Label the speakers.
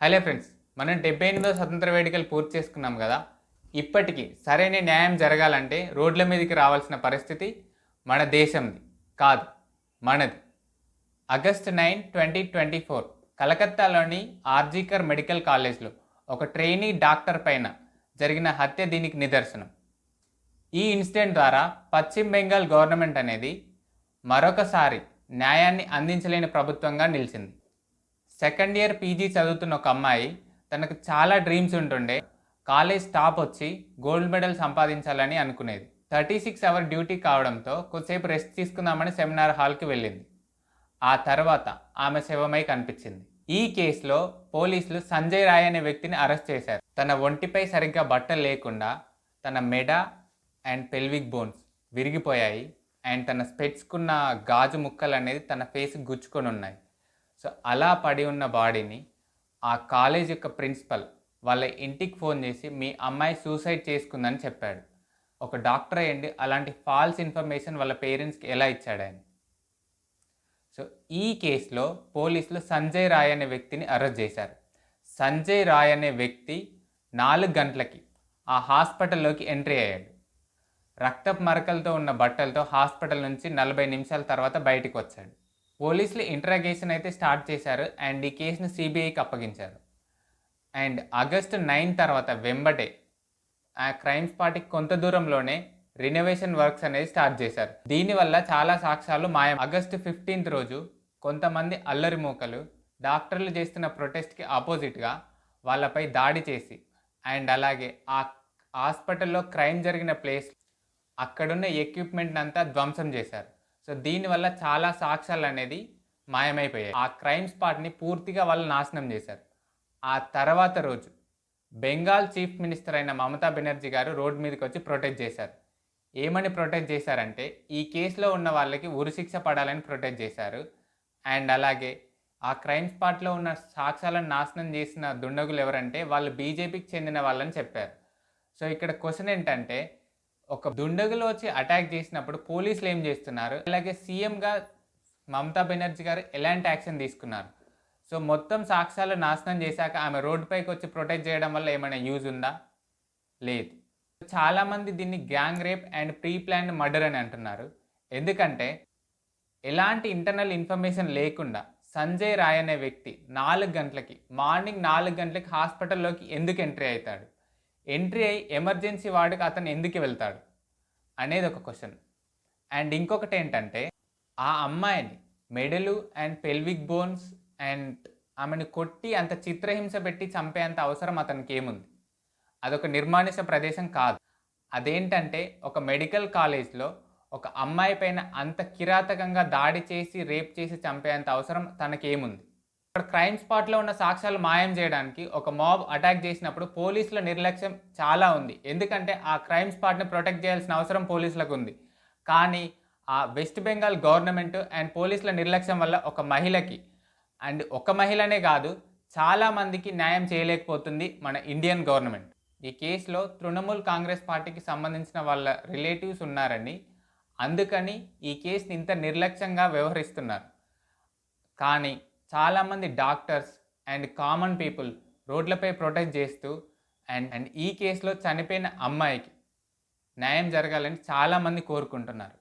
Speaker 1: Hello friends, మనం 78వ స్వతంత్ర వేడుకలు పూర్తి చేసుకున్నాం కదా. ఇప్పటికీ సరైన న్యాయం జరగాలంటే రోడ్ల మీదకి రావాల్సిన పరిస్థితి మన దేశంది కాదు, మనది. ఆగస్టు 9, 2024 కలకత్తాలోని ఆర్జీకర్ మెడికల్ కాలేజ్లో ఒక ట్రైనీ డాక్టర్ పైన జరిగిన హత్య దీనికి నిదర్శనం. ఈ ఇన్సిడెంట్ ద్వారా పశ్చిమ బెంగాల్ గవర్నమెంట్ అనేది మరొకసారి న్యాయాన్ని అందించలేని ప్రభుత్వంగా నిలిచింది. సెకండ్ ఇయర్ పీజీ చదువుతున్న ఒక అమ్మాయి, తనకు చాలా డ్రీమ్స్ ఉంటుండే, కాలేజ్ టాప్ వచ్చి గోల్డ్ మెడల్ సంపాదించాలని అనుకునేది. 36 అవర్ డ్యూటీ కావడంతో కొద్దిసేపు రెస్ట్ తీసుకుందామని సెమినార్ హాల్కి వెళ్ళింది. ఆ తర్వాత ఆమె శవమై కనిపించింది. ఈ కేసులో పోలీసులు సంజయ్ రాయ్ అనే వ్యక్తిని అరెస్ట్ చేశారు. తన ఒంటిపై సరిగ్గా బట్టలు లేకుండా తన మెడ అండ్ పెల్విక్ బోన్స్ విరిగిపోయాయి అండ్ తన స్పెట్స్కున్న గాజు ముక్కలు అనేది తన ఫేస్ గుచ్చుకొని ఉన్నాయి. సో అలా పడి ఉన్న బాడీని ఆ కాలేజ్ యొక్క ప్రిన్సిపల్ వాళ్ళ ఇంటికి ఫోన్ చేసి మీ అమ్మాయి సూసైడ్ చేసుకుందని చెప్పాడు. ఒక డాక్టర్ అయ్యండి అలాంటి ఫాల్స్ ఇన్ఫర్మేషన్ వాళ్ళ పేరెంట్స్కి ఎలా ఇచ్చాడు ఆయన? సో ఈ కేసులో పోలీసులు సంజయ్ రాయ్ అనే వ్యక్తిని అరెస్ట్ చేశారు. సంజయ్ రాయ్ అనే వ్యక్తి 4 గంటలకి ఆ హాస్పిటల్లోకి ఎంట్రీ అయ్యాడు. రక్తపు మరకలతో ఉన్న బట్టలతో హాస్పిటల్ నుంచి 40 నిమిషాల తర్వాత బయటకు వచ్చాడు. పోలీసులు ఇంట్రాగేషన్ అయితే స్టార్ట్ చేశారు అండ్ ఈ కేసును సిబిఐకి అప్పగించారు. అండ్ ఆగస్టు 9 తర్వాత వెంబడే ఆ క్రైమ్ స్పాట్కి కొంత దూరంలోనే రినోవేషన్ వర్క్స్ అనేది స్టార్ట్ చేశారు. దీనివల్ల చాలా సాక్ష్యాలు మాయం. ఆగస్టు 15 రోజు కొంతమంది అల్లరి మూకలు డాక్టర్లు చేస్తున్న ప్రొటెస్ట్కి ఆపోజిట్గా వాళ్ళపై దాడి చేసి అండ్ అలాగే ఆ హాస్పిటల్లో క్రైమ్ జరిగిన ప్లేస్ అక్కడున్న ఎక్విప్మెంట్ అంతా ధ్వంసం చేశారు. సో దీనివల్ల చాలా సాక్ష్యాలు అనేది మాయమైపోయాయి. ఆ క్రైమ్ స్పాట్ని పూర్తిగా వాళ్ళు నాశనం చేశారు. ఆ తర్వాత రోజు బెంగాల్ చీఫ్ మినిస్టర్ అయిన మమతా బెనర్జీ గారు రోడ్ మీదకి వచ్చి ప్రొటెస్ట్ చేశారు. ఏమని ప్రొటెస్ట్ చేశారంటే ఈ కేసులో ఉన్న వాళ్ళకి ఉరిశిక్ష పడాలని ప్రొటెస్ట్ చేశారు. అండ్ అలాగే ఆ క్రైమ్ స్పాట్లో ఉన్న సాక్ష్యాలను నాశనం చేసిన దుండగులు ఎవరంటే వాళ్ళు బీజేపీకి చెందిన వాళ్ళని చెప్పారు. సో ఇక్కడ క్వశ్చన్ ఏంటంటే, ఒక దుండగులు వచ్చి అటాక్ చేసినప్పుడు పోలీసులు ఏం చేస్తున్నారు, అలాగే సీఎంగా మమతా బెనర్జీ గారు ఎలాంటి యాక్షన్ తీసుకున్నారు? సో మొత్తం సాక్ష్యాలు నాశనం చేశాక ఆమె రోడ్డుపైకి వచ్చి ప్రొటెక్ట్ చేయడం వల్ల ఏమైనా యూజ్ ఉందా? లేదు. చాలామంది దీన్ని gang rape and pre planned murder అని అంటున్నారు. ఎందుకంటే ఎలాంటి ఇంటర్నల్ ఇన్ఫర్మేషన్ లేకుండా సంజయ్ రాయ్ అనే వ్యక్తి మార్నింగ్ 4 గంటలకి హాస్పిటల్లోకి ఎందుకు ఎంట్రీ అవుతాడు? ఎంట్రీ అయ్యి ఎమర్జెన్సీ వార్డుకి అతను ఎందుకు వెళ్తాడు అనేది ఒక క్వశ్చన్. అండ్ ఇంకొకటి ఏంటంటే, ఆ అమ్మాయిని మెడలు అండ్ పెల్విక్ బోన్స్ అండ్ ఆమెను కొట్టి అంత చిత్రహింస పెట్టి చంపేంత అవసరం అతనికి ఏముంది? అదొక నిర్మానుష ప్రదేశం కాదు. అదేంటంటే ఒక మెడికల్ కాలేజ్లో ఒక అమ్మాయి పైన అంత కిరాతకంగా దాడి చేసి రేప్ చేసి చంపేంత అవసరం తనకేముంది? ఇక్కడ క్రైమ్ స్పాట్లో ఉన్న సాక్ష్యాలు మాయం చేయడానికి ఒక మాబ్ అటాక్ చేసినప్పుడు పోలీసుల నిర్లక్ష్యం చాలా ఉంది. ఎందుకంటే ఆ క్రైమ్ స్పాట్ని ప్రొటెక్ట్ చేయాల్సిన అవసరం పోలీసులకు ఉంది. కానీ ఆ వెస్ట్ బెంగాల్ గవర్నమెంట్ అండ్ పోలీసుల నిర్లక్ష్యం వల్ల ఒక మహిళకి, అండ్ ఒక మహిళనే కాదు చాలామందికి న్యాయం చేయలేకపోతుంది మన ఇండియన్ గవర్నమెంట్. ఈ కేసులో తృణమూల్ కాంగ్రెస్ పార్టీకి సంబంధించిన వాళ్ళ రిలేటివ్స్ ఉన్నారని, అందుకని ఈ కేసుని ఇంత నిర్లక్ష్యంగా వ్యవహరిస్తున్నారు. కానీ చాలామంది డాక్టర్స్ అండ్ కామన్ పీపుల్ రోడ్లపై ప్రొటెస్ట్ చేస్తూ అండ్ ఈ కేసులో చనిపోయిన అమ్మాయికి న్యాయం జరగాలని చాలామంది కోరుకుంటున్నారు.